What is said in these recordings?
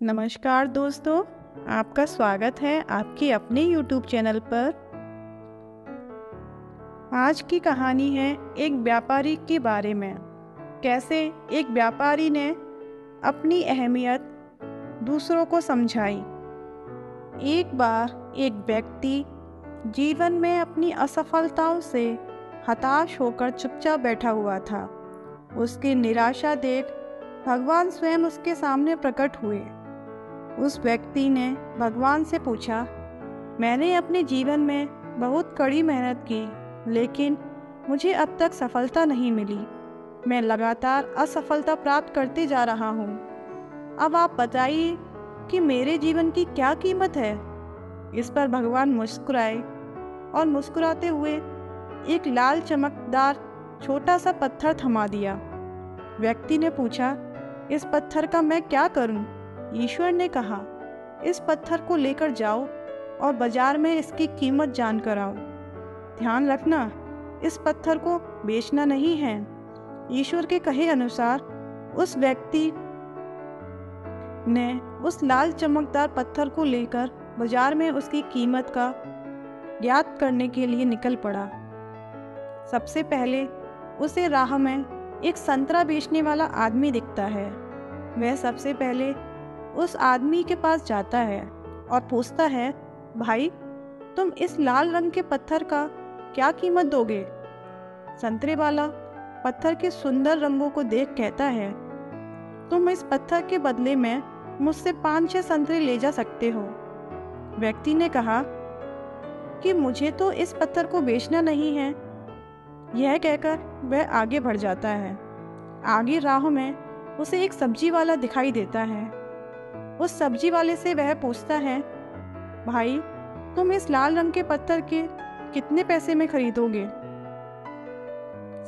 नमस्कार दोस्तों, आपका स्वागत है आपके अपने YouTube चैनल पर। आज की कहानी है एक व्यापारी के बारे में। कैसे एक व्यापारी ने अपनी अहमियत दूसरों को समझाई। एक बार एक व्यक्ति जीवन में अपनी असफलताओं से हताश होकर चुपचाप बैठा हुआ था। उसकी निराशा देख भगवान स्वयं उसके सामने प्रकट हुए। उस व्यक्ति ने भगवान से पूछा, मैंने अपने जीवन में बहुत कड़ी मेहनत की, लेकिन मुझे अब तक सफलता नहीं मिली। मैं लगातार असफलता प्राप्त करते जा रहा हूँ। अब आप बताइए कि मेरे जीवन की क्या कीमत है। इस पर भगवान मुस्कुराए और मुस्कुराते हुए एक लाल चमकदार छोटा सा पत्थर थमा दिया। व्यक्ति ने पूछा, इस पत्थर का मैं क्या करूं? ईश्वर ने कहा, इस पत्थर को लेकर जाओ और बाजार में इसकी कीमत जानकर आओ। ध्यान रखना, इस पत्थर को बेचना नहीं है। ईश्वर के कहे अनुसार उस व्यक्ति ने उस लाल चमकदार पत्थर को लेकर बाजार में उसकी कीमत का ज्ञात करने के लिए निकल पड़ा। सबसे पहले उसे राह में एक संतरा बेचने वाला आदमी दिखता है। वह सबसे पहले उस आदमी के पास जाता है और पूछता है, भाई, तुम इस लाल रंग के पत्थर का क्या कीमत दोगे? संतरे वाला पत्थर के सुंदर रंगों को देख कहता है, तुम इस पत्थर के बदले में मुझसे 5-6 संतरे ले जा सकते हो। व्यक्ति ने कहा कि मुझे तो इस पत्थर को बेचना नहीं है। यह कहकर वह आगे बढ़ जाता है। आगे राह में उसे एक सब्जी वाला दिखाई देता है। उस सब्जी वाले से वह पूछता है, भाई, तुम इस लाल रंग के पत्थर के कितने पैसे में खरीदोगे?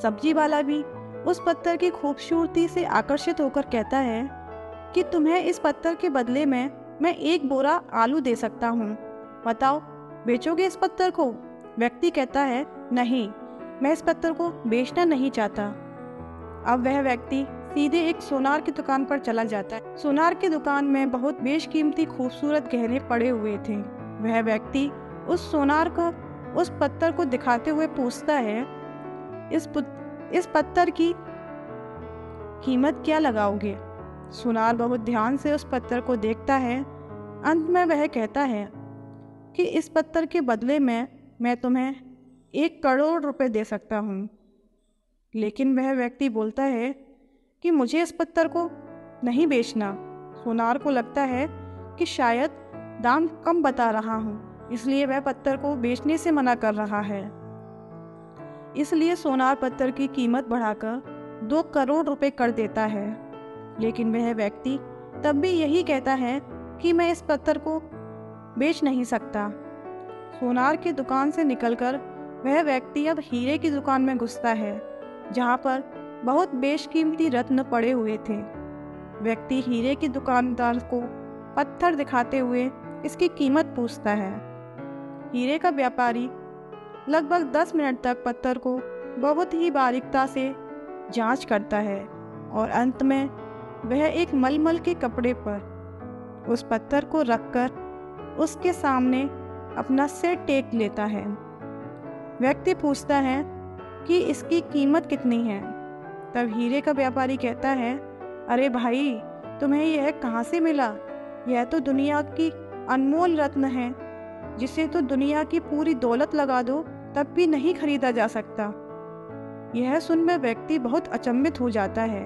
सब्जी वाला भी उस पत्थर की खूबसूरती से आकर्षित होकर कहता है कि तुम्हें इस पत्थर के बदले में मैं 1 बोरा आलू दे सकता हूँ। बताओ, बेचोगे इस पत्थर को? व्यक्ति कहता है, नहीं, मैं इस पत्थर को बेचना नहीं चाहता। अब वह व्यक्ति सीधे एक सोनार की दुकान पर चला जाता है। सोनार की दुकान में बहुत बेशकीमती खूबसूरत गहने पड़े हुए थे। वह व्यक्ति उस सोनार को उस पत्थर को दिखाते हुए पूछता है, इस पत्थर की कीमत क्या लगाओगे? सोनार बहुत ध्यान से उस पत्थर को देखता है। अंत में वह कहता है कि इस पत्थर के बदले में मैं तुम्हें 1 करोड़ रुपए दे सकता हूँ। लेकिन वह व्यक्ति बोलता है कि मुझे इस पत्थर को नहीं बेचना। सोनार को लगता है कि शायद दाम कम बता रहा हूँ, इसलिए वह पत्थर को बेचने से मना कर रहा है। इसलिए सोनार पत्थर की कीमत बढ़ाकर 2 करोड़ रुपए कर देता है। लेकिन वह व्यक्ति तब भी यही कहता है कि मैं इस पत्थर को बेच नहीं सकता। सोनार की दुकान से निकलकर वह व्यक्ति अब हीरे की दुकान में घुसता है, जहाँ पर बहुत बेशकीमती रत्न पड़े हुए थे। व्यक्ति हीरे की दुकानदार को पत्थर दिखाते हुए इसकी कीमत पूछता है। हीरे का व्यापारी लगभग 10 मिनट तक पत्थर को बहुत ही बारीकता से जांच करता है और अंत में वह एक मलमल के कपड़े पर उस पत्थर को रखकर उसके सामने अपना सिर टेक लेता है। व्यक्ति पूछता है कि इसकी कीमत कितनी है? तब हीरे का व्यापारी कहता है, अरे भाई, तुम्हें यह कहाँ से मिला? यह तो दुनिया की अनमोल रत्न है, जिसे तो दुनिया की पूरी दौलत लगा दो तब भी नहीं खरीदा जा सकता। यह सुनकर व्यक्ति बहुत अचंभित हो जाता है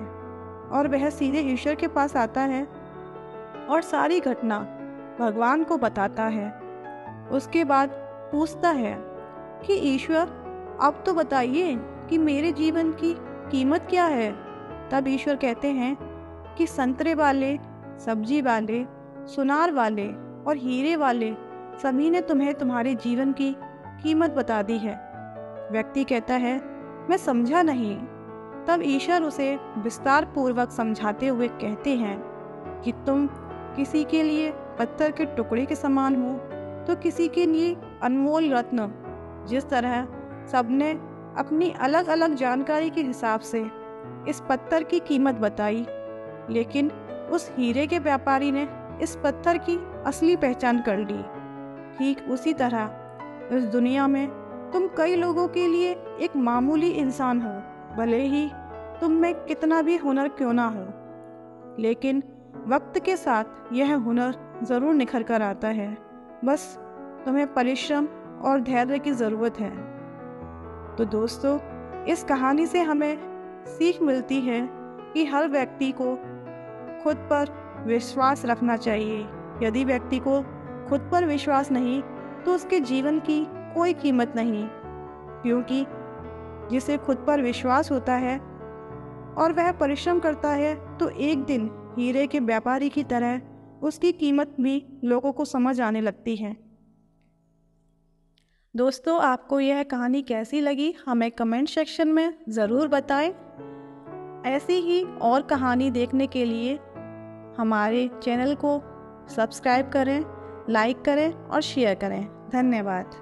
और वह सीधे ईश्वर के पास आता है और सारी घटना भगवान को बताता है। उसके बाद पूछता है कि ईश्वर, अब तो बताइए कि मेरे जीवन की कीमत क्या है? तब ईश्वर कहते हैं कि संतरे वाले, सब्जी वाले, सुनार वाले और हीरे वाले सभी ने तुम्हें तुम्हारे जीवन की कीमत बता दी है। व्यक्ति कहता है, मैं समझा नहीं। तब ईश्वर उसे विस्तार पूर्वक समझाते हुए कहते हैं कि तुम किसी के लिए पत्थर के टुकड़े के समान हो तो किसी के लिए अनमोल रत्न। जिस तरह सबने अपनी अलग अलग जानकारी के हिसाब से इस पत्थर की कीमत बताई, लेकिन उस हीरे के व्यापारी ने इस पत्थर की असली पहचान कर ली। ठीक उसी तरह इस दुनिया में तुम कई लोगों के लिए एक मामूली इंसान हो, भले ही तुम में कितना भी हुनर क्यों ना हो, लेकिन वक्त के साथ यह हुनर ज़रूर निखर कर आता है। बस तुम्हें परिश्रम और धैर्य की ज़रूरत है। तो दोस्तों, इस कहानी से हमें सीख मिलती है कि हर व्यक्ति को खुद पर विश्वास रखना चाहिए। यदि व्यक्ति को खुद पर विश्वास नहीं तो उसके जीवन की कोई कीमत नहीं, क्योंकि जिसे खुद पर विश्वास होता है और वह परिश्रम करता है तो एक दिन हीरे के व्यापारी की तरह उसकी कीमत भी लोगों को समझ आने लगती है। दोस्तों, आपको यह कहानी कैसी लगी हमें कमेंट सेक्शन में ज़रूर बताएं। ऐसी ही और कहानी देखने के लिए हमारे चैनल को सब्सक्राइब करें, लाइक करें और शेयर करें। धन्यवाद।